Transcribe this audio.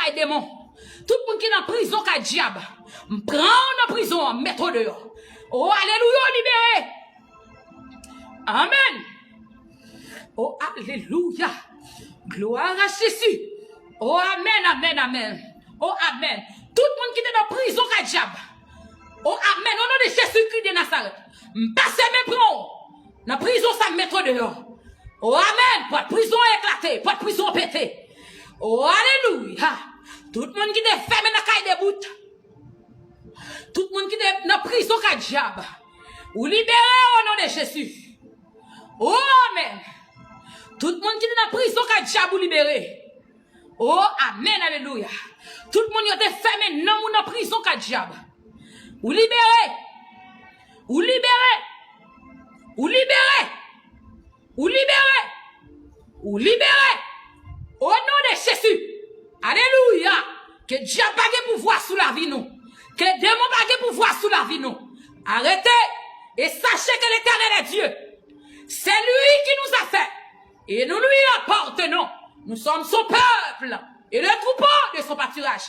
caille démon. Tout le monde qui est dans prison, qui diable. Prends dans prison, mettre dehors. Oh, alléluia, libéré. Amen. Oh, alléluia. Gloire à Jésus. Oh, amen, amen, amen. Oh, amen. Tout le monde qui est dans prison, qui diable. Oh, amen. Au nom de Jésus-Christ de Nazareth. Passez mes prends. Dans prison, ça me mettre dehors. Oh, amen. Pas de prison éclatée. Pas de prison pétée. Oh, alléluia. Tout le monde qui est fermé dans la caille des bouts. Tout le monde qui est dans la prison, qui diable. Ou libéré au nom de Jésus. Oh, amen. Tout le monde qui est dans la prison, qui diable, ou libéré. Oh, amen, alléluia. Tout le monde qui est fermé dans la prison, qui diable. Ou libéré. Ou libéré. Ou libéré. Ou libéré. Ou libéré. Au nom de Jésus. Alléluia. Que Dieu n'a pas pouvoir sous la vie nous. Que démon n'a pas pouvoir sous la vie nous. Arrêtez. Et sachez que l'Éternel est Dieu. C'est lui qui nous a fait. Et nous lui appartenons. Nous sommes son peuple. Et le troupeau de son pâturage.